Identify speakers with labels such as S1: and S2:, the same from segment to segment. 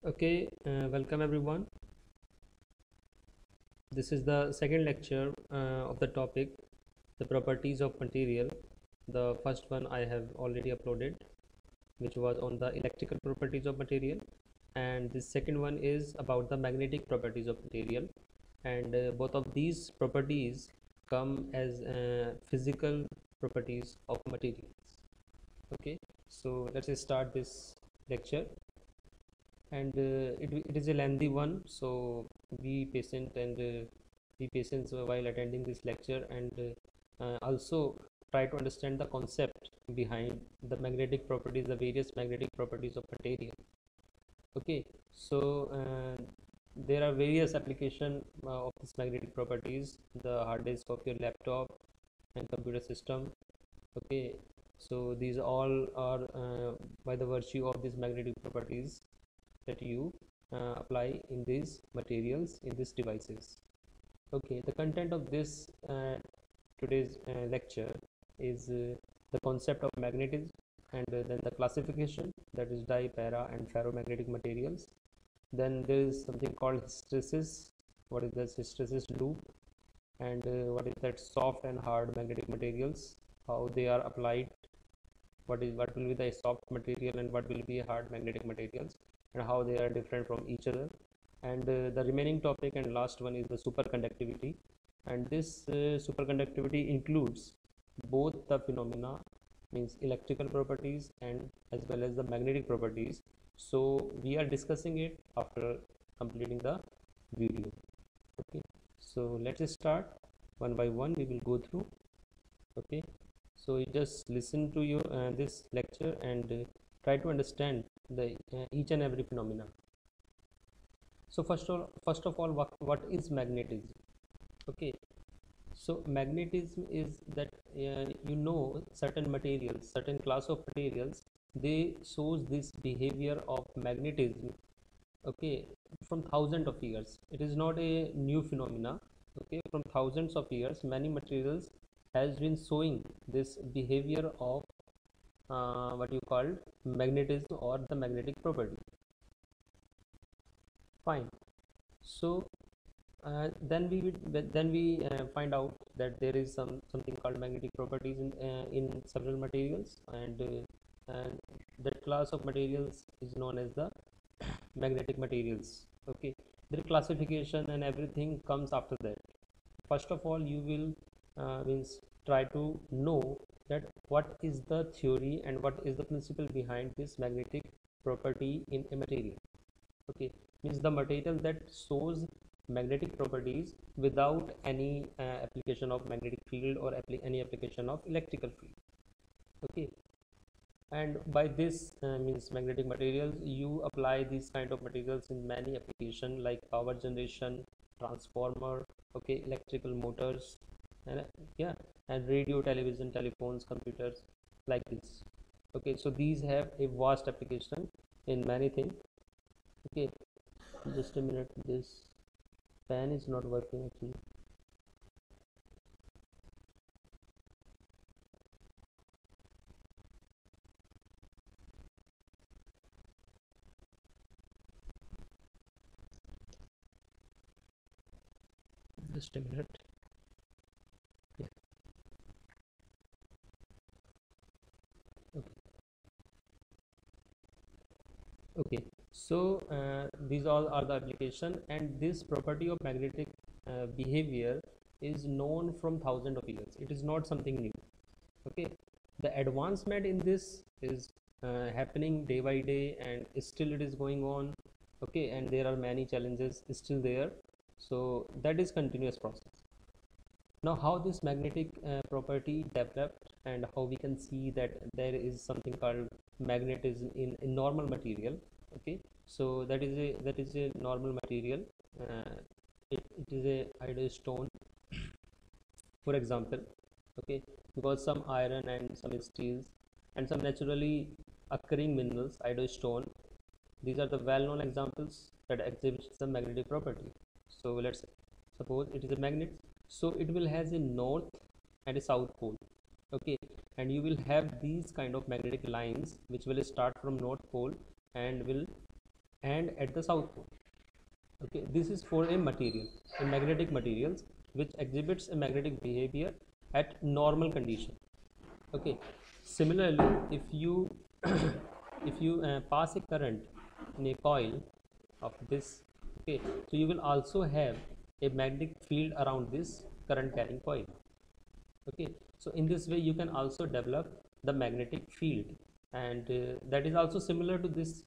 S1: Okay, welcome everyone. This is the second lecture of the topic, the properties of material. The first one I have already uploaded, which was on the electrical properties of material, and the second one is about the magnetic properties of material. And both of these properties come as physical properties of materials. Okay, so let's start this lecture. And it is a lengthy one, so be patient and be patient while attending this lecture, and also try to understand the concept behind the magnetic properties, the various magnetic properties of material. Okay, so there are various application of this magnetic properties, the hard disk of your laptop and computer system. Okay, so these all are by the virtue of these magnetic properties that you apply in these materials, in these devices. Okay, the content of this today's lecture is the concept of magnetism, and then the classification, that is di, para and ferromagnetic materials. Then there is something called hysteresis. What is the hysteresis loop? And what is that soft and hard magnetic materials, how they are applied, what will be the soft material and what will be hard magnetic materials, and how they are different from each other. And the remaining topic and last one is the superconductivity, and this superconductivity includes both the phenomena, means electrical properties and as well as the magnetic properties. So we are discussing it after completing the video. Okay, so let's start one by one, we will go through. Okay, so you just listen to you this lecture and try to understand the each and every phenomena. So first of all, what is magnetism? Okay, so magnetism is that certain materials, certain class of materials, they shows this behavior of magnetism. Okay, from thousands of years, it is not a new phenomena. Okay, from thousands of years many materials has been showing this behavior of what you call magnetism or the magnetic property. Fine. So then we find out that there is something called magnetic properties in several materials, and that class of materials is known as the magnetic materials. Okay, their classification and everything comes after that. First of all, you will means try to know that what is the theory and what is the principle behind this magnetic property in a material. Okay, means the material that shows magnetic properties without any application of magnetic field or any application of electrical field. Okay, and by this means magnetic materials, you apply these kind of materials in many application like power generation, transformer, okay, electrical motors, and yeah, and radio, television, telephones, computers, like this. Okay, so these have a vast application in many things. Okay, just a minute, this fan is not working actually. Just a minute. Yeah. Okay. Okay, so these all are the application, and this property of magnetic behavior is known from thousands of years. It is not something new. Okay, the advancement in this is happening day by day, and still it is going on. Okay, and there are many challenges still there, so that is continuous process. Now how this magnetic property developed, and how we can see that there is something called magnetism in normal material. Okay, so that is a normal material. uh, it is a iodine stone, for example. Okay, because some iron and some steels and some naturally occurring minerals, iodine stone, these are the well-known examples that exhibit some magnetic property. So let's suppose it is a magnet, so it will has a north and a south pole. Okay, and you will have these kind of magnetic lines which will start from north pole and will and at the south pole. Okay, this is for a material, a magnetic materials which exhibits a magnetic behavior at normal condition. Okay, similarly, if you if you pass a current in a coil of this, okay, so you will also have a magnetic field around this current carrying coil. Okay, so in this way you can also develop the magnetic field, and that is also similar to this.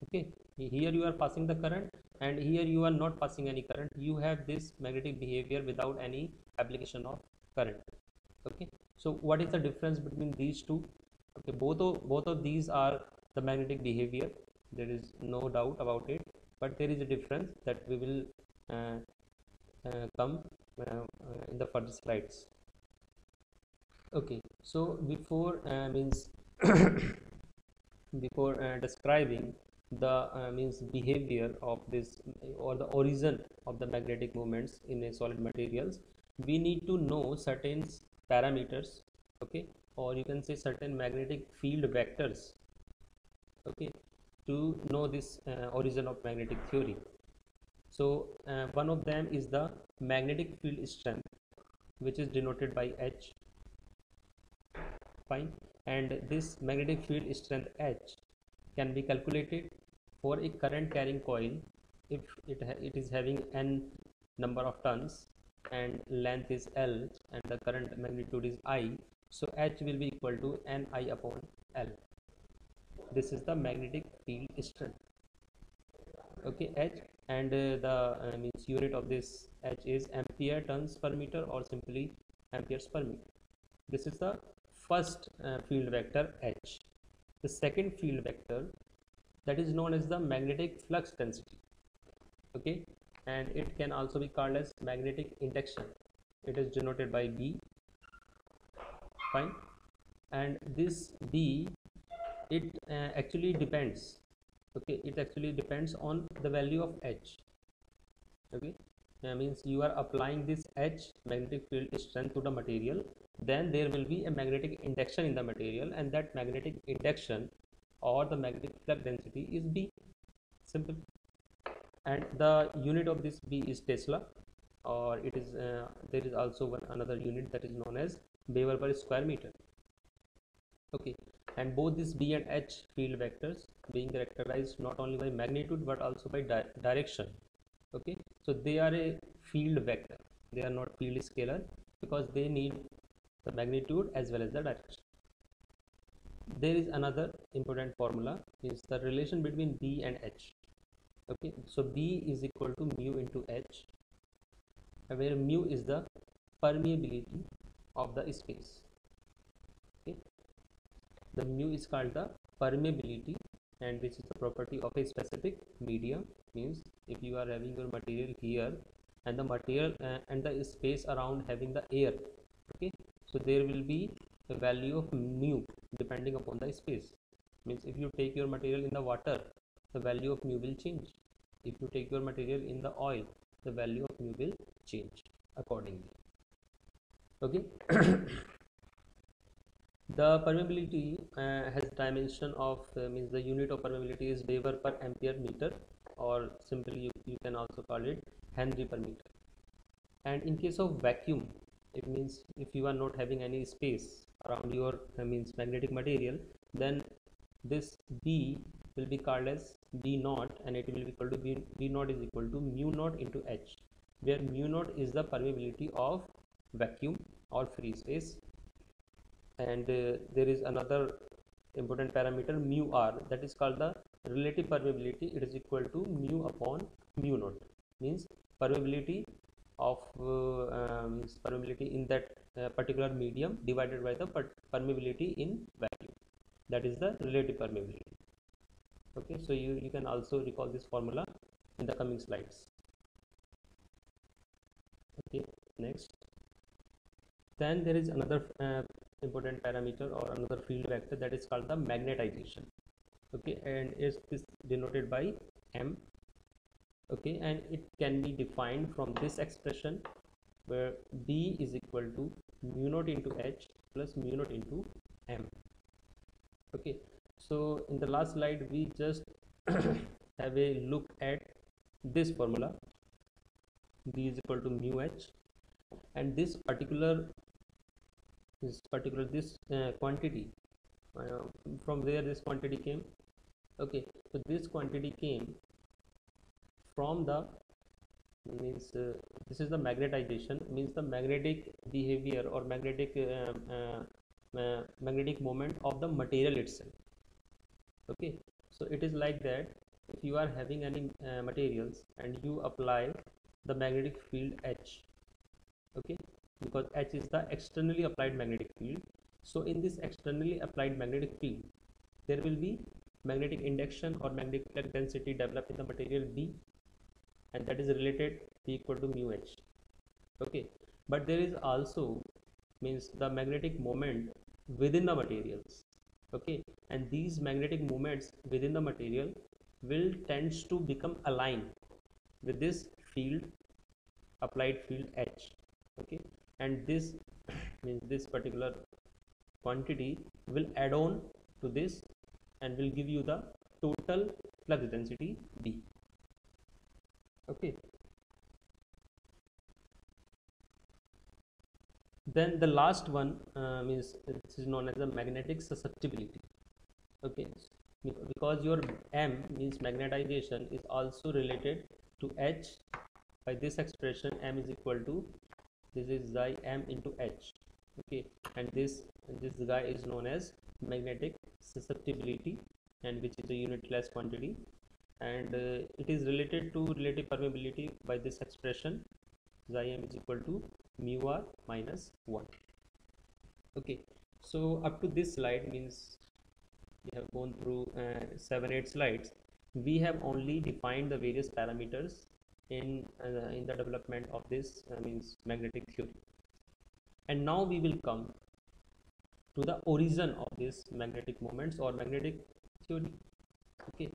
S1: Okay, here you are passing the current, and here you are not passing any current. You have this magnetic behavior without any application of current. Okay, so what is the difference between these two? Okay, both of these are the magnetic behavior, there is no doubt about it, but there is a difference that we will uh, come in the further slides. Okay, so before means before describing the means behavior of this or the origin of the magnetic moments in a solid materials, we need to know certain parameters. Okay, or you can say certain magnetic field vectors. Okay, to know this origin of magnetic theory. So one of them is the magnetic field strength, which is denoted by H. Fine, and this magnetic field strength H can be calculated for a current carrying coil if it is having n number of turns and length is L and the current magnitude is I. So H will be equal to Ni upon L. This is the magnetic field strength. Okay, H, and the means unit of this H is ampere turns per meter, or simply amperes per meter. This is the first field vector H. The second field vector, that is known as the magnetic flux density. Okay, and it can also be called as magnetic induction. It is denoted by B. Fine, and this B, it actually depends. Okay, it actually depends on the value of H. Okay, means you are applying this H magnetic field strength to the material, then there will be a magnetic induction in the material, and that magnetic induction or the magnetic flux density is B. Simple. And the unit of this B is Tesla, or it is there is also another unit that is known as Weber per square meter. Okay, and both this B and H field vectors being characterized not only by magnitude but also by direction. Okay, so they are a field vector, they are not field scalar, because they need the magnitude as well as the direction. There is another important formula, is the relation between B and H. Okay, so B is equal to mu into H, where mu is the permeability of the space. Okay, the mu is called the permeability, and this is the property of a specific medium. Means if you are having your material here and the material and the space around having the air, okay, so there will be a value of mu depending upon the space. Means if you take your material in the water, the value of mu will change. If you take your material in the oil, the value of mu will change accordingly. Okay. The permeability has dimension of means the unit of permeability is Weber per ampere meter, or simply you can also call it Henry per meter. And in case of vacuum, it means if you are not having any space around your means magnetic material, then this B will be called as B naught, and it will be equal to B naught is equal to mu naught into H, where mu naught is the permeability of vacuum or free space. And there is another important parameter mu r, that is called the relative permeability. It is equal to mu upon mu naught, means permeability of permeability in that particular medium divided by the permeability in vacuum, that is the relative permeability. Okay, so you can also recall this formula in the coming slides. Okay, next. Then there is another important parameter or another field vector, that is called the magnetization. Okay, and is this denoted by M. Okay, and it can be defined from this expression, where B is equal to mu naught into H plus mu naught into M. Okay, so in the last slide we just have a look at this formula. B is equal to mu h, and this quantity, uh, from where this quantity came. Okay, so this quantity came from the, means this is the magnetization, means the magnetic behavior or magnetic moment of the material itself. Okay, so it is like that, if you are having any materials and you apply the magnetic field H. Okay, because H is the externally applied magnetic field. So in this externally applied magnetic field, there will be magnetic induction or magnetic flux density developed in the material B, and that is related B equal to mu H. Okay, but there is also, means the magnetic moment within the materials. Okay, and these magnetic moments within the material will tends to become aligned with this field, applied field H. Okay, and this means this particular quantity will add on to this and will give you the total flux density B. Okay, then the last one, means this is known as the magnetic susceptibility. Okay, because your M means magnetization is also related to H by this expression. M is equal to, this is xi M into H. Okay, and this guy is known as magnetic susceptibility, and which is a unitless quantity, and it is related to relative permeability by this expression. Xi M is equal to mu r minus 1. Okay, so up to this slide, means we have gone through 7-8 slides. We have only defined the various parameters in the development of this means magnetic theory, and now we will come to the origin of this magnetic moments or magnetic theory. Okay,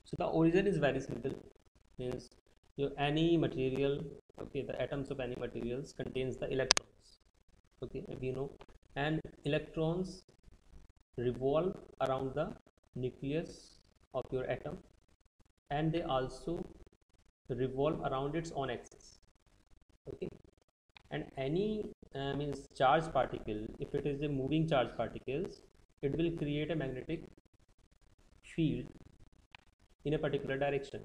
S1: so the origin is very simple, means any material, okay, the atoms of any materials contains the electrons. Okay, we know, and electrons revolve around the nucleus of your atom, and they also revolve around its own axis. Okay, and any means charged particle, if it is a moving charged particles, it will create a magnetic field in a particular direction.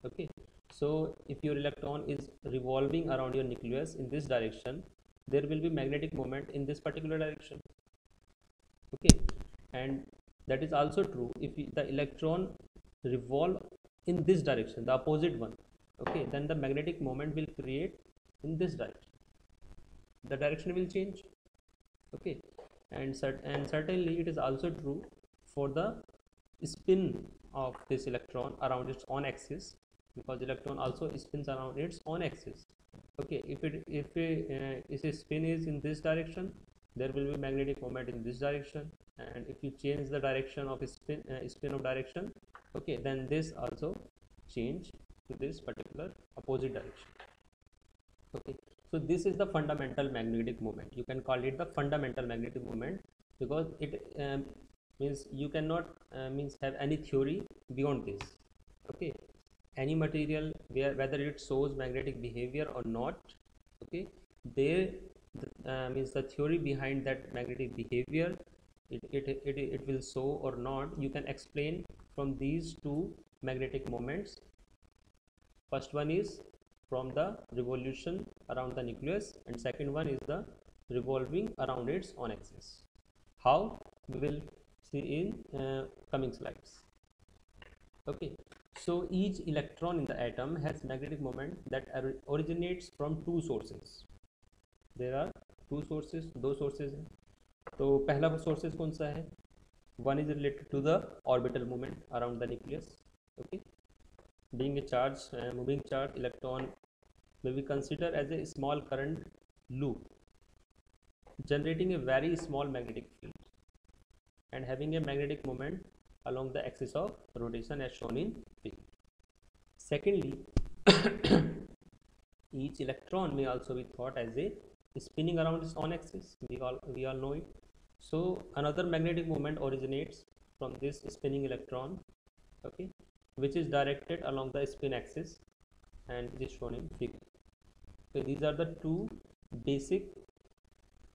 S1: Okay, so if your electron is revolving around your nucleus in this direction, there will be magnetic moment in this particular direction. Okay, and that is also true if the electron revolve in this direction, the opposite one. Okay, then the magnetic moment will create in this direction, the direction will change. Okay, and certainly it is also true for the spin of this electron around its own axis, because electron also spins around its own axis. Okay, if a spin is in this direction, there will be magnetic moment in this direction, and if you change the direction of a spin of direction, okay, then this also change to this particular opposite direction. Okay, so this is the fundamental magnetic moment. You can call it the fundamental magnetic moment, because it means you cannot means have any theory beyond this. Okay, any material whether it shows magnetic behavior or not, okay, there means the theory behind that magnetic behavior, it will show or not, you can explain from these two magnetic moments. First one is from the revolution around the nucleus, and second one is the revolving around its own axis. How? We will see in coming slides. Okay, so each electron in the atom has magnetic moment that originates from two sources. There are two sources, दो sources हैं. तो पहला sources कौन सा है? One is related to the orbital movement around the nucleus. Okay, being a charge, moving charge, electron may be considered as a small current loop, generating a very small magnetic field and having a magnetic moment along the axis of rotation as shown in figure. Secondly, each electron may also be thought as a spinning around its own axis. We all know it. So another magnetic moment originates from this spinning electron, okay, which is directed along the spin axis and it is shown in figure. So these are the two basic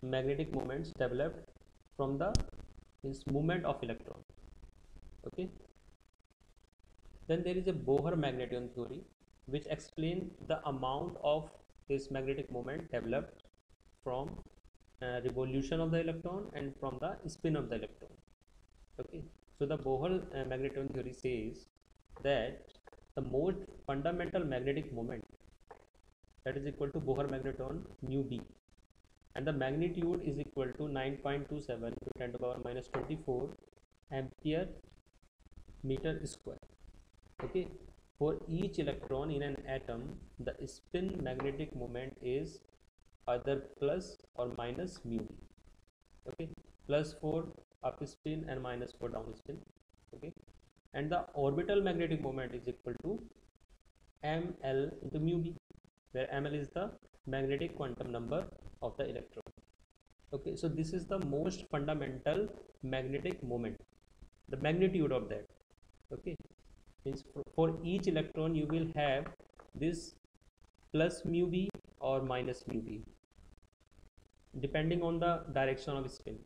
S1: magnetic moments developed from the movement of electron. Okay. Then there is a Bohr magneton theory which explains the amount of this magnetic moment developed from revolution of the electron and from the spin of the electron. Okay, so the Bohr magneton theory says that the most fundamental magnetic moment, that is equal to Bohr magneton mu b, and the magnitude is equal to 9.27 to 10 to the power minus 24 ampere meter square. Okay, for each electron in an atom, the spin magnetic moment is either plus or minus mu b. Okay, plus 4 up spin and minus 4 down spin. Okay, and the orbital magnetic moment is equal to ml into mu b, where ml is the magnetic quantum number of the electron. Okay, so this is the most fundamental magnetic moment, the magnitude of that. Okay, means for each electron you will have this plus mu b or minus mu b depending on the direction of spin.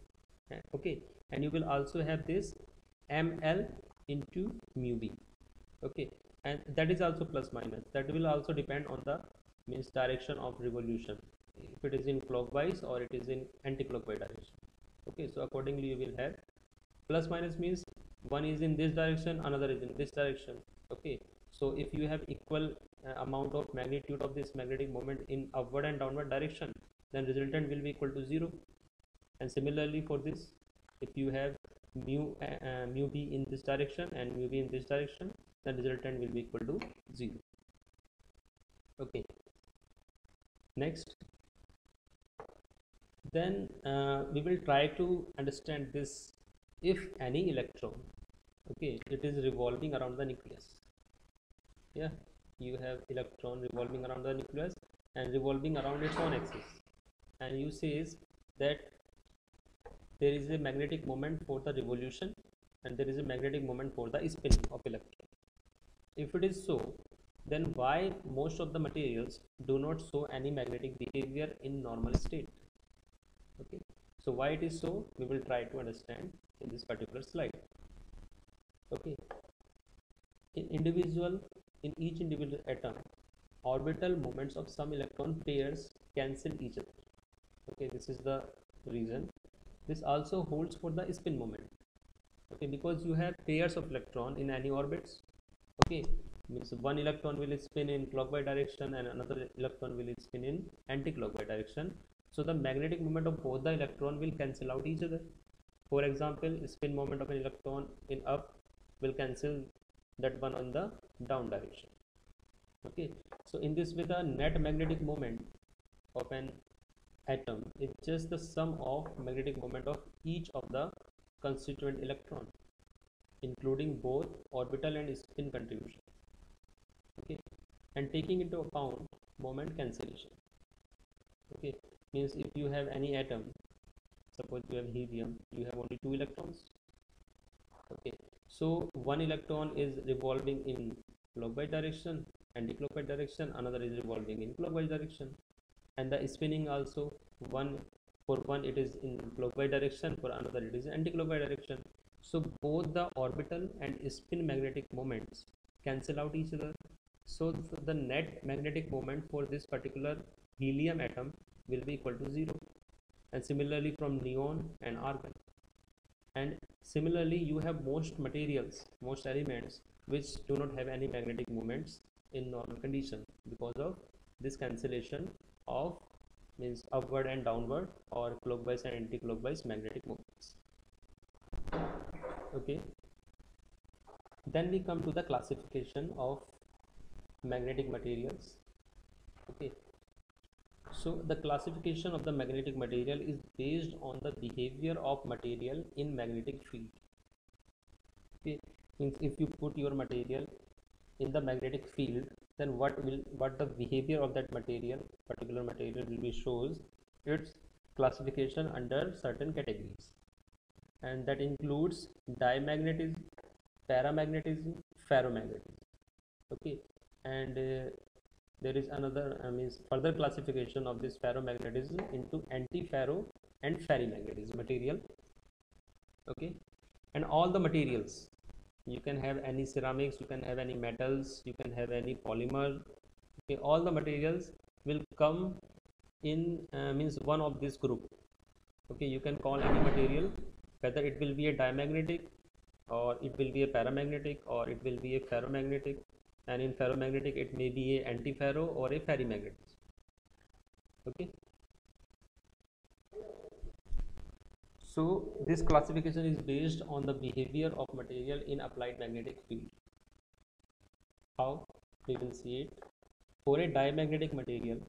S1: Okay, and you will also have this ml into mu b. Okay, and that is also plus minus, that will also depend on the means direction of revolution, if it is in clockwise or it is in anti-clockwise direction. Okay, so accordingly you will have plus minus means one is in this direction, another is in this direction. Okay, so if you have equal amount of magnitude of this magnetic moment in upward and downward direction, then resultant will be equal to 0. And similarly for this, if you have mu b in this direction and mu b in this direction, then resultant will be equal to 0. Okay, next, then we will try to understand this. If any electron, okay, it is revolving around the nucleus. Yeah, you have electron revolving around the nucleus and revolving around its own axis, and you says that there is a magnetic moment for the revolution and there is a magnetic moment for the spinning of electron. If it is so, then why most of the materials do not show any magnetic behavior in normal state? Okay, so why it is so, we will try to understand in this particular slide. Okay, in each individual atom, orbital moments of some electron pairs cancel each other. Okay, this is the reason. This also holds for the spin moment. Okay, because you have pairs of electron in any orbits. Okay, means one electron will spin in clockwise direction and another electron will spin in anti-clockwise direction. So the magnetic moment of both the electron will cancel out each other. For example, spin moment of an electron in up will cancel that one on the down direction. Okay, so in this way the net magnetic moment of an atom is just the sum of magnetic moment of each of the constituent electron, including both orbital and spin contribution. Okay, and taking into account moment cancellation. Okay, means if you have any atom, suppose you have helium, you have only 2 electrons. Okay, so one electron is revolving in clockwise direction, anti-clockwise direction, another is revolving in clockwise direction, and the spinning also, one for one it is in clockwise direction, for another it is anti-clockwise direction. So both the orbital and spin magnetic moments cancel out each other. So the net magnetic moment for this particular helium atom will be equal to 0, and similarly from neon and argon. And similarly you have most materials, most elements which do not have any magnetic moments in normal condition because of this cancellation of means upward and downward or clockwise and anti-clockwise magnetic moments. Okay, then we come to the classification of magnetic materials. Okay, so the classification of the magnetic material is based on the behavior of material in magnetic field. Okay, means if you put your material in the magnetic field, then what the behavior of that material, particular material will be shows its classification under certain categories, and that includes diamagnetism, paramagnetism, ferromagnetism. Okay, and there is another means further classification of this ferromagnetism into anti-ferro and ferrimagnetism material. Okay, and all the materials, you can have any ceramics, you can have any metals, you can have any polymer. Okay, all the materials will come in means one of this group. Okay, you can call any material whether it will be a diamagnetic or it will be a paramagnetic or it will be a ferromagnetic, and in ferromagnetic it may be a antiferro or a ferrimagnetic. Okay, so this classification is based on the behavior of material in applied magnetic field. How? We will see it. For a diamagnetic material,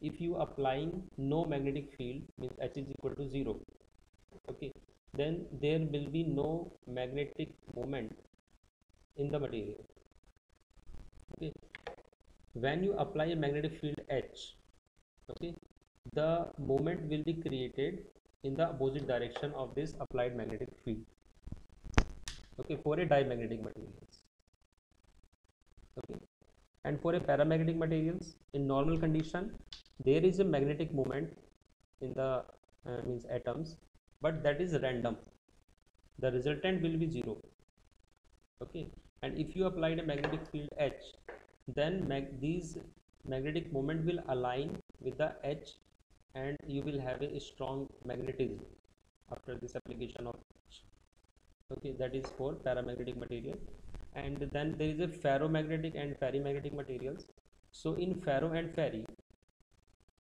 S1: if you applying no magnetic field, means H is equal to 0, okay, then there will be no magnetic moment in the material. Okay, when you apply a magnetic field H, okay, the moment will be created in the opposite direction of this applied magnetic field. Okay, for a diamagnetic materials. Okay, and for a paramagnetic materials, in normal condition there is a magnetic moment in the means atoms, but that is random. The resultant will be 0. Okay, and if you applied a magnetic field H, then these magnetic moment will align with the H, and you will have a strong magnetism after this application of H. Okay, that is for paramagnetic material. And then there is a ferromagnetic and ferrimagnetic materials. So in ferro and ferri,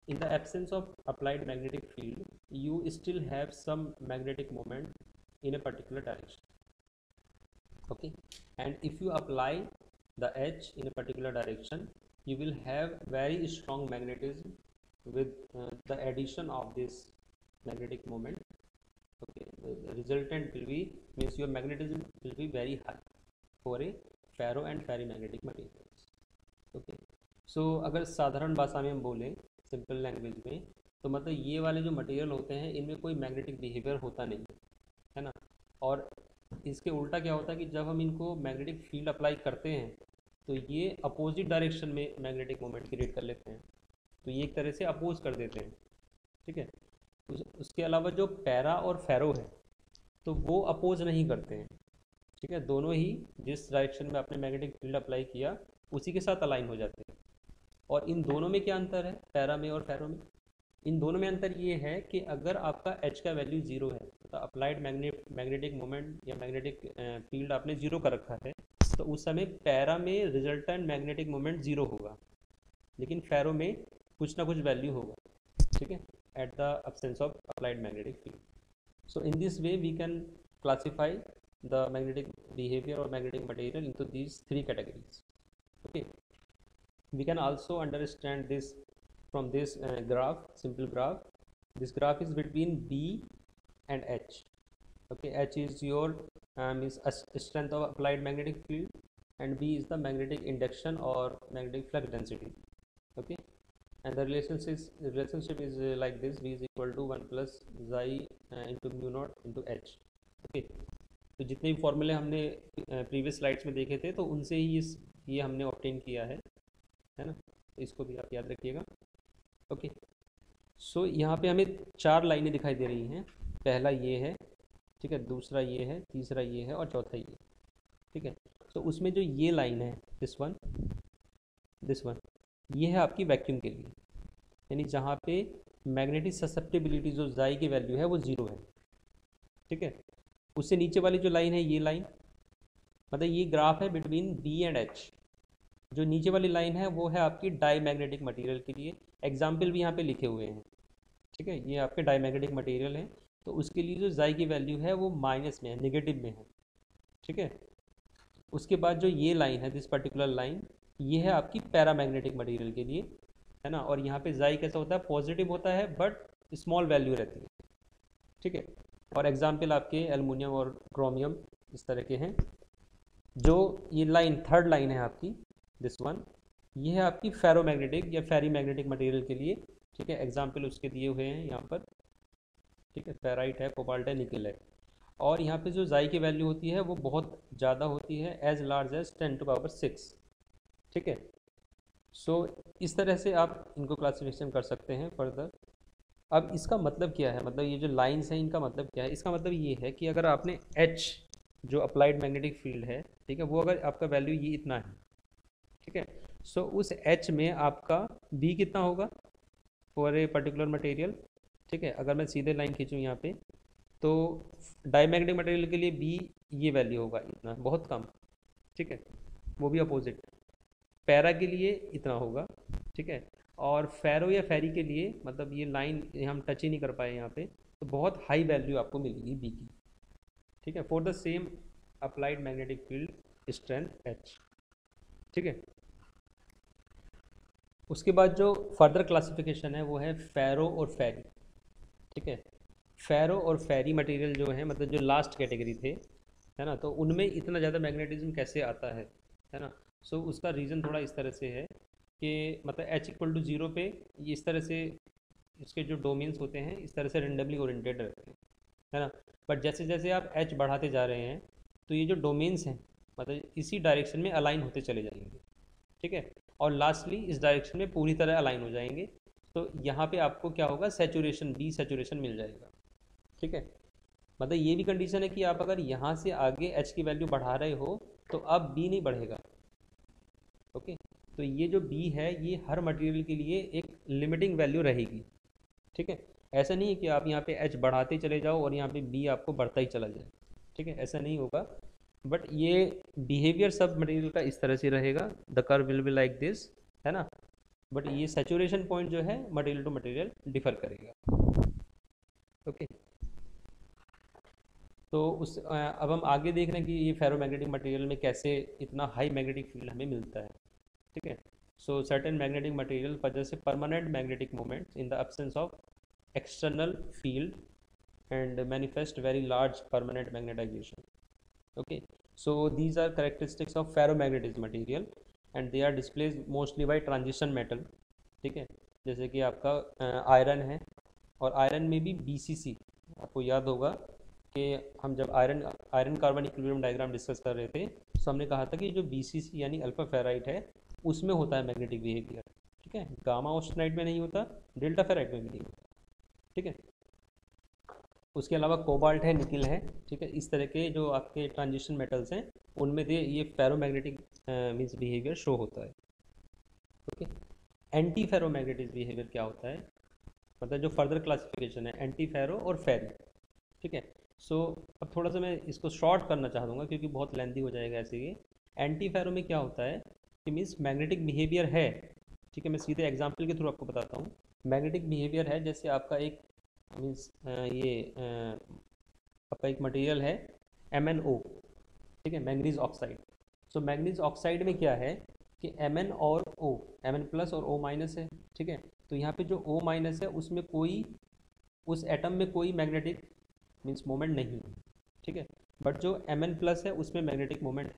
S1: in the absence of applied magnetic field, you still have some magnetic moment in a particular direction. Okay, and if you apply the H in a particular direction, you will have very strong magnetism with the addition of this magnetic moment. Okay, the resultant will be, means your magnetism will be very high for a ferro and ferrimagnetic materials. Okay, so अगर साधारण भाषा में हम बोलें simple language में, तो मतलब ये वाले जो मटेरियल होते हैं इनमें कोई मैग्नेटिक बिहेवियर होता नहीं है ना। और इसके उल्टा क्या होता है कि जब हम इनको मैग्नेटिक फील्ड अप्लाई करते हैं तो ये अपोजिट डायरेक्शन में मैग्नेटिक मोमेंट क्रिएट कर लेते हैं, तो ये एक तरह से अपोज कर देते हैं। ठीक है, उसके अलावा जो पैरा और फेरो है तो वो अपोज नहीं करते हैं। ठीक है, दोनों ही जिस डायरेक्शन में आपने मैग्नेटिक फील्ड अप्लाई किया उसी के साथ अलाइन हो जाते हैं। और इन दोनों में क्या अंतर है, पैरा में और फेरो में? इन दोनों में अंतर ये है कि अगर आपका H का वैल्यू 0 है, तो अप्लाइड मैग्नेटिक मोमेंट या मैग्नेटिक फील्ड आपने 0 कर रखा है, तो उस समय पैरा में रिजल्टेंट मैग्नेटिक मोमेंट 0 होगा, लेकिन फेरो में कुछ ना कुछ वैल्यू होगा। ठीक है, at the absence of applied magnetic field. So in this way we can classify the magnetic behavior or magnetic material into these 3 categories. Okay, we can also understand this from this graph, simple graph. This graph is between B and H. Okay, H is your means strength of applied magnetic field, and B is the magnetic induction or magnetic flux density. Okay, and the relationship is like this: V is equal to 1 plus xi into mu naught into H. Okay, तो जितने भी फॉर्मूले हमने previous slides में देखे थे तो उनसे ही ये हमने ऑब्टेन किया है ना, तो इसको भी आप याद रखिएगा। ओके, सो यहाँ पे हमें 4 लाइनें दिखाई दे रही हैं। पहला ये है, ठीक है, दूसरा ये है, तीसरा ये है और चौथा ये। ठीक है, तो उसमें जो ये लाइन है दिस वन, ये है आपकी वैक्यूम के लिए, यानी जहाँ पे मैग्नेटिक ससेप्टिबिलिटी जो जाई की वैल्यू है वो 0 है। ठीक है, उससे नीचे वाली जो लाइन है ये लाइन, मतलब ये ग्राफ है बिटवीन बी एंड एच। जो नीचे वाली लाइन है वो है आपकी डाईमैग्नेटिक मटेरियल के लिए, एग्जाम्पल भी यहाँ पे लिखे हुए हैं। ठीक है, ये आपके डाईमैग्नेटिक मटेरियल है, तो उसके लिए जो जाई की वैल्यू है वो माइनस में है, नेगेटिव में है। ठीक है, उसके बाद जो ये लाइन है, दिस पर्टिकुलर लाइन, ये है आपकी पैरामैग्नेटिक मटेरियल के लिए, है ना। और यहाँ पे जाई कैसा होता है, पॉजिटिव होता है बट स्मॉल वैल्यू रहती है। ठीक है, और एग्जाम्पल आपके एल्युमिनियम और क्रोमियम इस तरह के हैं। जो ये लाइन थर्ड लाइन है आपकी दिस वन, ये है आपकी फेरोमैग्नेटिक या फेरी मैग्नेटिक मटेरियल के लिए, ठीक है। एग्जाम्पल उसके दिए हुए हैं यहाँ पर, ठीक है। फेराइट है, कोबाल्ट है, निकल है। और यहाँ पे जो जाई की वैल्यू होती है वो बहुत ज़्यादा होती है, एज लार्ज एज 10⁻⁶, ठीक है। सो इस तरह से आप इनको क्लासिफिकेशन कर सकते हैं फर्दर। अब इसका मतलब क्या है, मतलब ये जो लाइंस हैं इनका मतलब क्या है? इसका मतलब ये है कि अगर आपने एच जो अप्लाइड मैग्नेटिक फील्ड है, ठीक है, वो अगर आपका वैल्यू ये इतना है, ठीक है, सो उस एच में आपका बी कितना होगा फॉर ए पर्टिकुलर मटेरियल, ठीक है। अगर मैं सीधे लाइन खींचूँ यहाँ पे, तो डाईमैग्नेटिक मटेरियल के लिए बी ये वैल्यू होगा इतना, बहुत कम, ठीक है। वो भी अपोजिट, पैरा के लिए इतना होगा, ठीक है। और फेरो या फेरी के लिए, मतलब ये लाइन हम टच ही नहीं कर पाए यहाँ पे, तो बहुत हाई वैल्यू आपको मिलेगी बी की, ठीक है, for the same applied magnetic field strength H, ठीक है। उसके बाद जो फर्दर क्लासिफिकेशन है वो है फेरो और फेरी, ठीक है। फेरो और फेरी मटेरियल जो है, मतलब जो लास्ट कैटेगरी थे, है ना, तो उनमें इतना ज़्यादा मैग्नेटिज्म कैसे आता है ना। सो उसका रीज़न थोड़ा इस तरह से है कि मतलब H=0 पे ये इस तरह से इसके जो डोमेन्स होते हैं इस तरह से रेंडमली ओरिएंटेड रहते हैं, है ना। बट जैसे जैसे आप H बढ़ाते जा रहे हैं तो ये जो डोमेन्स हैं मतलब इसी डायरेक्शन में अलाइन होते चले जाएंगे, ठीक है। और लास्टली इस डायरेक्शन में पूरी तरह अलाइन हो जाएंगे, तो यहाँ पे आपको क्या होगा, सेचुरेशन, बी सेचुरेशन मिल जाएगा, ठीक है। मतलब ये भी कंडीशन है कि आप अगर यहाँ से आगे एच की वैल्यू बढ़ा रहे हो तो अब बी नहीं बढ़ेगा, ओके। तो ये जो बी है ये हर मटेरियल के लिए एक लिमिटिंग वैल्यू रहेगी, ठीक है। ऐसा नहीं है कि आप यहाँ पे एच बढ़ाते चले जाओ और यहाँ पे बी आपको बढ़ता ही चला जाए, ठीक है, ऐसा नहीं होगा। बट ये बिहेवियर सब मटेरियल का इस तरह से रहेगा, the curve will be like this, है ना। बट ये सेचुरेशन पॉइंट जो है मटेरियल टू मटेरियल डिफर करेगा, ओके। तो अब हम आगे देख रहे हैं कि ये फेरोमैग्नेटिक मटेरियल में कैसे इतना हाई मैग्नेटिक फील्ड हमें मिलता है, ठीक है। सो certain magnetic material possess a permanent magnetic moment in the absence of external field and manifest very large permanent magnetization, okay. So these are characteristics of ferromagnetic material and they are displayed mostly by transition metal, ठीक है। जैसे कि आपका iron है, और iron में भी BCC, आपको याद होगा कि हम जब iron iron carbon equilibrium diagram discuss कर रहे थे तो हमने कहा था कि जो BCC यानी अल्फा फेराइट है उसमें होता है मैग्नेटिक बिहेवियर, ठीक है। गामा ऑस्टेनाइट में नहीं होता, डेल्टा फेराइट में भी नहीं होता, ठीक है। उसके अलावा कोबाल्ट है, निकिल है, ठीक है। इस तरह के जो आपके ट्रांजिशन मेटल्स हैं उनमें से ये फेरोमैग्नेटिक मीन्स बिहेवियर शो होता है, ओके। एंटी फेरोमैग्नेटिक बिहेवियर क्या होता है, मतलब जो फर्दर क्लासिफिकेशन है एंटी फेरो और फेरी, ठीक है। सो अब थोड़ा सा मैं इसको शॉर्ट करना चाह दूँगा क्योंकि बहुत लेंथी हो जाएगा ऐसे ही। एंटी फेरो में क्या होता है कि मीन्स मैग्नेटिक बिहेवियर है, ठीक है। मैं सीधे एग्जांपल के थ्रू आपको बताता हूँ। मैग्नेटिक बिहेवियर है जैसे आपका एक मीन्स आपका एक मटेरियल है MnO, ठीक है, मैंगनीज ऑक्साइड। सो मैंगनीज ऑक्साइड में क्या है कि Mn और O, Mn+ और O- है, ठीक है। तो यहाँ पे जो O- है उसमें कोई, उस एटम में कोई मैग्नेटिक मीन्स मोमेंट नहीं है, ठीक है। बट जो Mn+ है उसमें मैग्नेटिक मोमेंट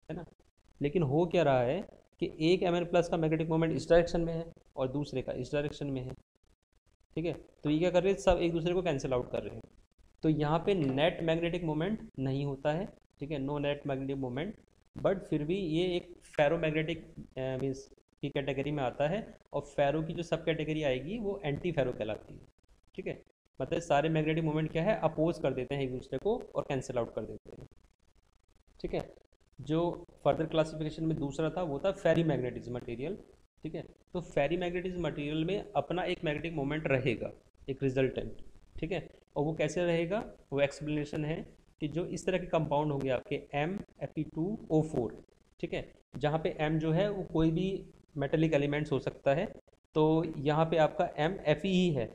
S1: है ना। लेकिन हो क्या रहा है कि एक Mn+ का मैग्नेटिक मोमेंट इस डायरेक्शन में है और दूसरे का इस डायरेक्शन में है, ठीक है। तो ये क्या कर रहे हैं, सब एक दूसरे को कैंसिल आउट कर रहे हैं। तो यहाँ पे नेट मैग्नेटिक मोमेंट नहीं होता है, ठीक है, no net magnetic moment. But फिर भी ये एक फेरोमैग्नेटिक मीन्स की कैटेगरी में आता है, और फेरो की जो सब कैटेगरी आएगी वो एंटी फेरो कहलाती है, ठीक है। मतलब सारे मैग्नेटिक मोमेंट क्या है, अपोज कर देते हैं एक दूसरे को और कैंसिल आउट कर देते हैं, ठीक है। जो फर्दर क्लासिफिकेशन में दूसरा था वो था फेरी मैग्नेटिज्म मटेरियल, ठीक है। तो फेरी मैग्नेटिज्म मटेरियल में अपना एक मैग्नेटिक मोमेंट रहेगा, एक रिजल्टेंट, ठीक है। और वो कैसे रहेगा, वो एक्सप्लेनेशन है कि जो इस तरह के कंपाउंड होंगे आपके MFe2O4, ठीक है। जहाँ पे M जो है वो कोई भी मेटेलिक एलिमेंट्स हो सकता है, तो यहाँ पे आपका MFe ही है,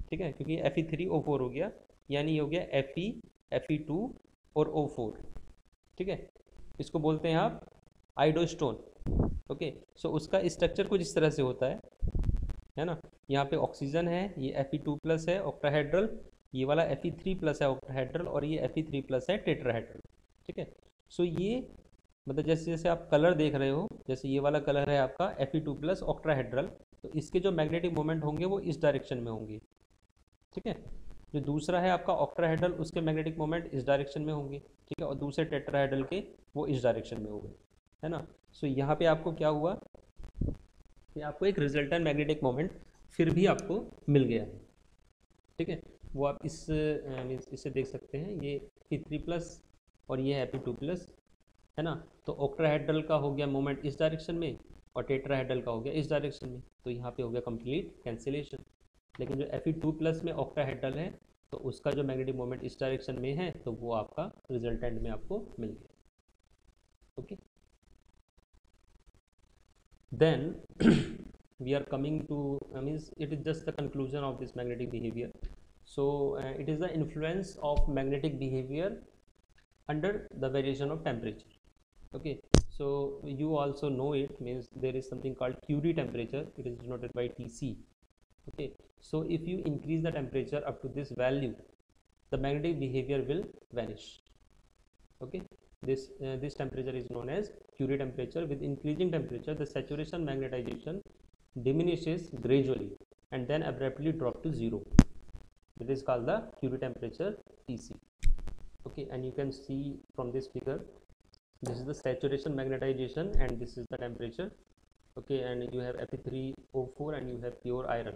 S1: ठीक है, क्योंकि Fe3O4 हो गया, यानी ये हो गया Fe, Fe2 और O4, ठीक है। इसको बोलते हैं आप आइडोस्टोन, ओके। सो उसका स्ट्रक्चर कुछ इस तरह से होता है ना। यहाँ पे ऑक्सीजन है, ये Fe2+ है ऑक्टाहेड्रल, ये वाला Fe3+ है ऑक्टाहेड्रल, और ये Fe3+ है टेट्राहेड्रल, ठीक है। सो ये मतलब जैसे जैसे आप कलर देख रहे हो जैसे ये वाला कलर है आपका Fe2+ ऑक्ट्राहेड्रल, तो इसके जो मैग्नेटिक मोमेंट होंगे वो इस डायरेक्शन में होंगे। ठीक है, जो दूसरा है आपका ऑक्ट्राहेड्रल, उसके मैग्नेटिक मोमेंट इस डायरेक्शन में होंगे। ठीक है, और दूसरे टेट्राहेड्रल के वो इस डायरेक्शन में होंगे, है ना। सो यहाँ पे आपको क्या हुआ कि आपको एक रिजल्टेंट मैग्नेटिक मोमेंट फिर भी आपको मिल गया है। ठीक है, वो आप इस मीन्स इससे देख सकते हैं, ये Fe3+ और ये Fe2+, है ना। तो ऑक्ट्राहेड्रल का हो गया मोमेंट इस डायरेक्शन में और टेट्राहेड्रल का हो गया इस डायरेक्शन में, तो यहाँ पे हो गया कंप्लीट कैंसिलेशन। लेकिन जो Fe2+ में ऑक्ट्राहेड्रल है तो उसका जो मैग्नेटिक मोमेंट इस डायरेक्शन में है, तो वो आपका रिजल्टेंट में आपको मिल गया। Okay, then we are coming to means it is just the conclusion of this magnetic behavior. So it is the influence of magnetic behavior under the variation of temperature. Okay, so you also know it, means there is something called Curie temperature, it is denoted by Tc. Okay, so if you increase the temperature up to this value, the magnetic behavior will vanish. Okay, this temperature is known as Curie temperature. With increasing temperature, the saturation magnetization diminishes gradually and then abruptly drop to zero. It is called the Curie temperature Tc. Okay, and you can see from this figure, this is the saturation magnetization and this is the temperature. Okay, and you have Fe3O4 and you have pure iron.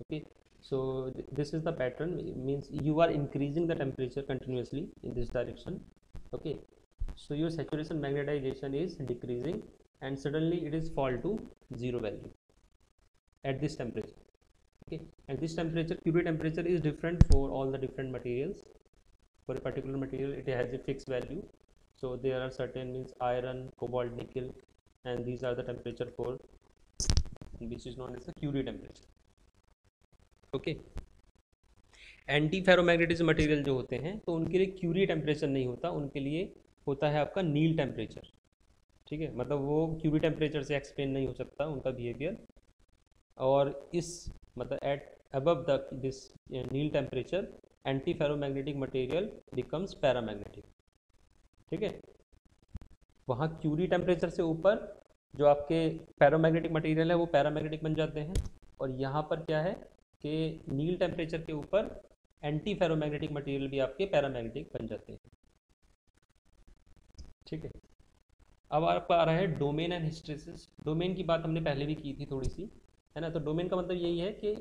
S1: Okay, so this is the pattern, means you are increasing the temperature continuously in this direction. Okay, so your saturation magnetization is decreasing and suddenly it is fall to zero value at this temperature. Okay, and this temperature, Curie temperature, is different for all the different materials. For a particular material it has a fixed value, so there are certain, means iron, cobalt, nickel, and these are the temperature for which is known as the Curie temperature. Okay, anti ferromagnetism material जो होते हैं तो उनके लिए Curie temperature नहीं होता, उनके लिए होता है आपका नील टेम्परेचर। ठीक है, मतलब वो क्यूरी टेम्परेचर से एक्सप्लेन नहीं हो सकता उनका बिहेवियर, और इस मतलब at above the this Neel temperature anti ferromagnetic material becomes paramagnetic. ठीक है, वहाँ क्यूरी टेम्परेचर से ऊपर जो आपके फेरोमैग्नेटिक मटेरियल है वो पैरामैग्नेटिक बन जाते हैं, और यहाँ पर क्या है कि नील टेम्परेचर के ऊपर एंटी फेरोमैग्नेटिक मटेरियल भी आपके पैरामैग्नेटिक बन जाते हैं। ठीक है, अब आपका आ रहा है डोमेन एंड हिस्टेरेसिस। डोमेन की बात हमने पहले भी की थी थोड़ी सी, है ना। तो डोमेन का मतलब यही है कि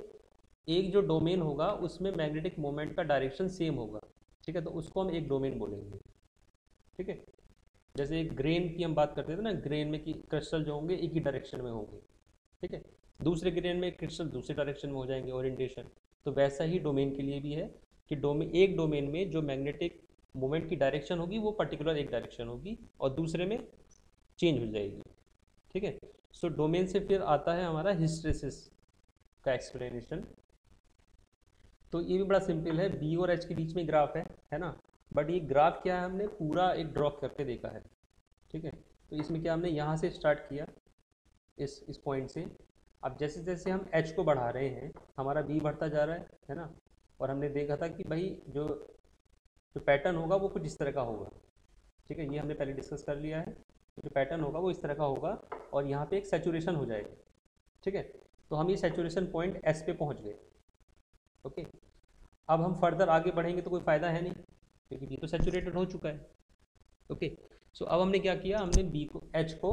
S1: एक जो डोमेन होगा उसमें मैग्नेटिक मोमेंट का डायरेक्शन सेम होगा। ठीक है, तो उसको हम एक डोमेन बोलेंगे। ठीक है, जैसे एक ग्रेन की हम बात करते थे ना, ग्रेन में कि क्रिस्टल जो होंगे एक ही डायरेक्शन में होंगे। ठीक है, दूसरे ग्रेन में क्रिस्टल दूसरे डायरेक्शन में हो जाएंगे ओरिएंटेशन। तो वैसा ही डोमेन के लिए भी है कि एक डोमेन में जो मैग्नेटिक मोमेंट की डायरेक्शन होगी वो पर्टिकुलर एक डायरेक्शन होगी और दूसरे में चेंज हो जाएगी। ठीक है, सो डोमेन से फिर आता है हमारा हिस्टेरेसिस का एक्सप्लेनेशन। तो ये भी बड़ा सिंपल है, बी और एच के बीच में ग्राफ है ना। बट ये ग्राफ क्या है, हमने पूरा एक ड्रॉ करके देखा है। ठीक है, तो इसमें क्या हमने यहाँ से स्टार्ट किया इस पॉइंट से। अब जैसे जैसे हम एच को बढ़ा रहे हैं हमारा बी बढ़ता जा रहा है ना। और हमने देखा था कि भाई जो पैटर्न होगा वो कुछ इस तरह का होगा। ठीक है, ये हमने पहले डिस्कस कर लिया है, जो पैटर्न होगा वो इस तरह का होगा और यहाँ पे एक सैचुरेशन हो जाएगा। ठीक है, तो हम ये सैचुरेशन पॉइंट एस पे पहुँच गए। ओके, अब हम फर्दर आगे बढ़ेंगे तो कोई फ़ायदा है नहीं क्योंकि बी तो सैचुरेटेड हो चुका है। ओके, सो अब हमने क्या किया, हमने बी को एच को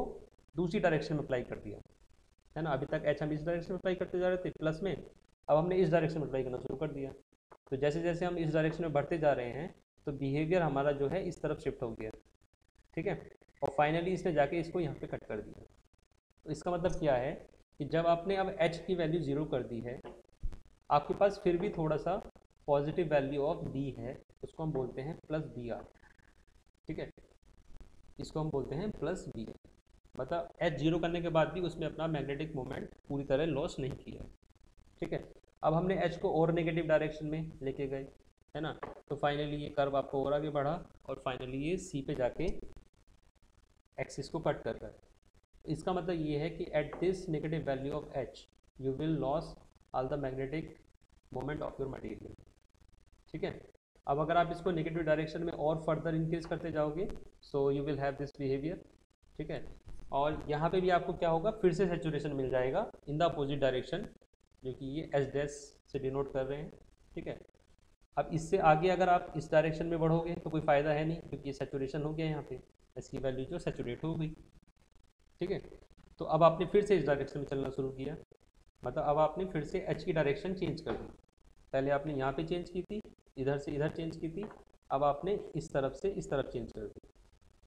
S1: दूसरी डायरेक्शन में अप्लाई कर दिया, है ना। अभी तक एच हम इस डायरेक्शन में अप्लाई करते जा रहे थे प्लस में, अब हमने इस डायरेक्शन में अप्लाई करना शुरू कर दिया। तो जैसे जैसे हम इस डायरेक्शन में बढ़ते जा रहे हैं तो बिहेवियर हमारा जो है इस तरफ शिफ्ट हो गया। ठीक है, और फाइनली इसने जाके इसको यहाँ पे कट कर दिया। तो इसका मतलब क्या है कि जब आपने अब एच की वैल्यू 0 कर दी है, आपके पास फिर भी थोड़ा सा पॉजिटिव वैल्यू ऑफ बी है, उसको हम बोलते हैं प्लस बी आर। ठीक है, इसको हम बोलते हैं प्लस बी आर, मतलब एच 0 करने के बाद भी उसने अपना मैग्नेटिक मोमेंट पूरी तरह लॉस नहीं किया। ठीक है, अब हमने एच को और नेगेटिव डायरेक्शन में लेके गए, है ना। तो फाइनली ये कर्व आपको और आगे बढ़ा और फाइनली ये सी पे जाके एक्सिस को कट कर रहा है। इसका मतलब ये है कि at this negative value of H U will loss all the magnetic moment of your material. ठीक है, अब अगर आप इसको नेगेटिव डायरेक्शन में और फर्दर इंक्रीज करते जाओगे so you will have this behaviour. ठीक है, और यहाँ पे भी आपको क्या होगा, फिर से सेचुरेशन मिल जाएगा इन द अपोजिट डायरेक्शन, जो कि ये एच डैश से डिनोट कर रहे हैं। ठीक है, अब इससे आगे अगर आप इस डायरेक्शन में बढ़ोगे तो कोई फ़ायदा है नहीं, क्योंकि ये सेचुरेशन हो गया यहाँ पे, इसकी वैल्यू जो सेचुरेट हो गई। ठीक है, तो अब आपने फिर से इस डायरेक्शन में चलना शुरू किया, मतलब अब आपने फिर से एच की डायरेक्शन चेंज कर दी। पहले आपने यहाँ पे चेंज की थी, इधर से इधर चेंज की थी, अब आपने इस तरफ से इस तरफ चेंज कर दी।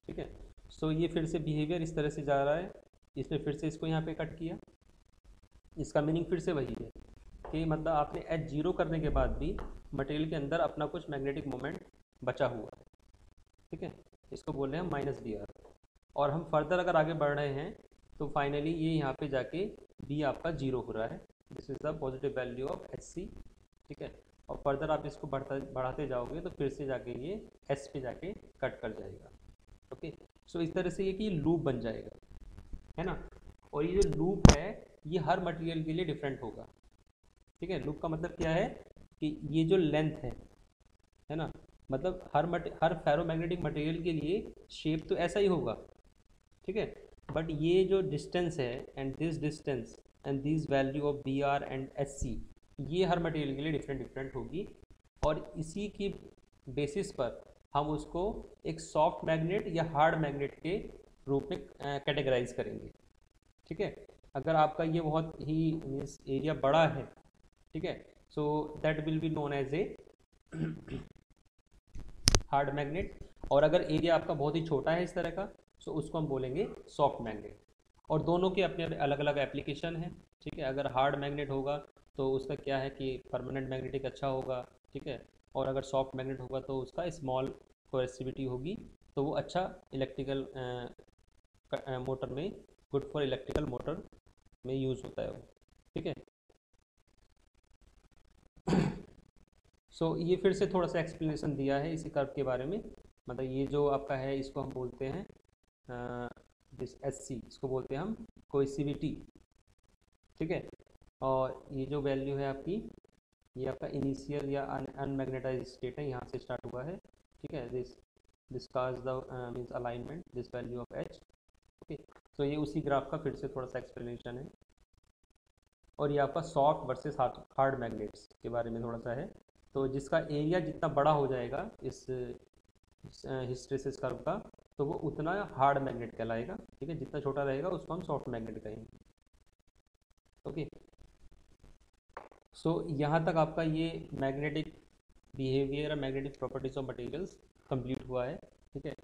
S1: ठीक है, सो ये फिर से बिहेवियर इस तरह से जा रहा है, इसने फिर से इसको यहाँ पे कट किया। इसका मीनिंग फिर से वही है कि मतलब आपने एच जीरो करने के बाद भी मटेरियल के अंदर अपना कुछ मैग्नेटिक मोमेंट बचा हुआ है। ठीक है, इसको बोल रहे हैं माइनस बी आर। और हम फर्दर अगर आगे बढ़ रहे हैं तो फाइनली ये यहाँ पे जाके बी आपका जीरो हो रहा है, this is the positive value of H C. ठीक है, और फर्दर आप इसको बढ़ाते जाओगे तो फिर से जाके ये एस पे जाके कट कर जाएगा। ओके, सो इस तरह से ये कि लूप बन जाएगा, है ना। और ये जो लूप है ये हर मटेरियल के लिए डिफरेंट होगा। ठीक है, लूप का मतलब क्या है कि ये जो लेंथ है ना, मतलब हर फेरोमैग्नेटिक मटेरियल के लिए शेप तो ऐसा ही होगा। ठीक है, बट ये जो डिस्टेंस है and this distance and this value of B R and S C, ये हर मटेरियल के लिए डिफरेंट डिफरेंट होगी। और इसी की बेसिस पर हम उसको एक सॉफ्ट मैग्नेट या हार्ड मैग्नेट के रूप में कैटेगराइज करेंगे। ठीक है, अगर आपका ये बहुत ही मीन्स एरिया बड़ा है, ठीक है, so that will be known as a hard magnet. और अगर एरिया आपका बहुत ही छोटा है इस तरह का, सो उसको हम बोलेंगे सॉफ्ट मैग्नेट। और दोनों के अपने अपने अलग अलग एप्लीकेशन हैं। ठीक है, अगर हार्ड मैग्नेट होगा तो उसका क्या है कि परमानेंट मैग्नेटिक अच्छा होगा। ठीक है, और अगर सॉफ्ट मैग्नेट होगा तो उसका स्मॉल कोएसिविटी होगी, तो वो अच्छा इलेक्ट्रिकल मोटर में, गुड फॉर इलेक्ट्रिकल मोटर में यूज़ होता है वो। ठीक है, सो ये फिर से थोड़ा सा एक्सप्लेनेशन दिया है इसी कर्व के बारे में। मतलब ये जो आपका है इसको हम बोलते हैं दिस एस सी, इसको बोलते हैं हम कोएसिविटी। ठीक है, और ये जो वैल्यू है आपकी, ये आपका इनिशियल या अनमैग्नेटाइज स्टेट है, यहाँ से स्टार्ट हुआ है। ठीक है, this cause the means alignment this value of H. Okay, तो ये उसी ग्राफ का फिर से थोड़ा सा एक्सप्लेनेशन है। और ये आपका सॉफ्ट वर्सेस हार्ड मैग्नेट्स के बारे में थोड़ा सा है। तो जिसका एरिया जितना बड़ा हो जाएगा इस हिस्ट्रेसिस कर्व का, तो वो उतना हार्ड मैग्नेट कहलाएगा। ठीक है, जितना छोटा रहेगा उसको हम सॉफ्ट मैग्नेट कहेंगे। ओके, सो यहाँ तक आपका ये मैग्नेटिक बिहेवियर और magnetic properties of materials complete हुआ है। ठीक है,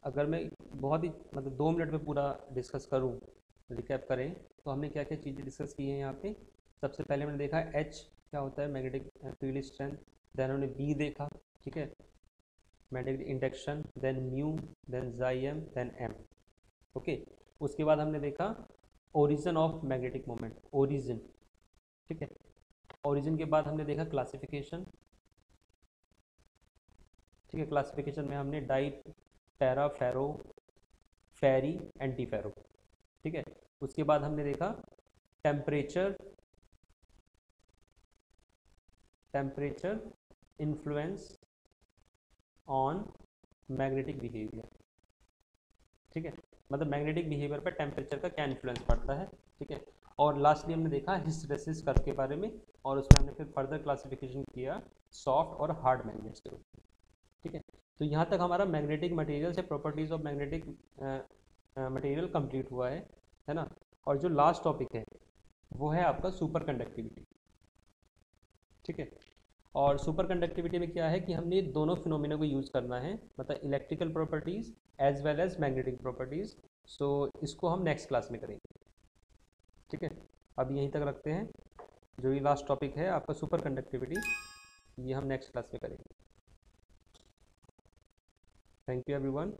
S1: अगर मैं बहुत ही मतलब 2 मिनट में पूरा डिस्कस करूँ, रिकैप करें, तो हमने क्या क्या चीज़ें डिस्कस की हैं यहाँ पे। सबसे पहले हमने देखा एच क्या होता है, मैग्नेटिक फील्ड स्ट्रेंथ। देन हमने बी देखा, ठीक है, magnetic induction, then mu, then जाइम, देन एम। ओके, उसके बाद हमने देखा origin of magnetic moment, origin. ठीक है, ओरिजिन के बाद हमने देखा क्लासिफिकेशन। ठीक है, क्लासिफिकेशन में हमने डाई, पैरा, फेरो, फेरी, एंटी फेरो। ठीक है, उसके बाद हमने देखा temperature, temperature influence on magnetic behaviour. ठीक है, मतलब मैग्नेटिक बिहेवियर पर टेम्परेचर का क्या इन्फ्लुएंस पड़ता है। ठीक है, और लास्टली हमने देखा हिस्टरेसिस कर्व के बारे में, और उसमें हमने फिर फर्दर क्लासिफिकेशन किया सॉफ्ट और हार्ड मैग्नेट्स के रूप में। ठीक है, तो यहाँ तक हमारा मैग्नेटिक मटेरियल से properties of magnetic material complete हुआ है ना। और जो लास्ट टॉपिक है वो है आपका सुपर कंडक्टिविटी। ठीक है, और सुपर कंडक्टिविटी में क्या है कि हमने दोनों फिनोमिना को यूज़ करना है, मतलब electrical properties as well as magnetic properties. So इसको हम नेक्स्ट क्लास में करेंगे। ठीक है, अब यहीं तक रखते हैं। जो ये लास्ट टॉपिक है आपका सुपर कंडक्टिविटी, ये हम नेक्स्ट क्लास में करेंगे। Thank you everyone.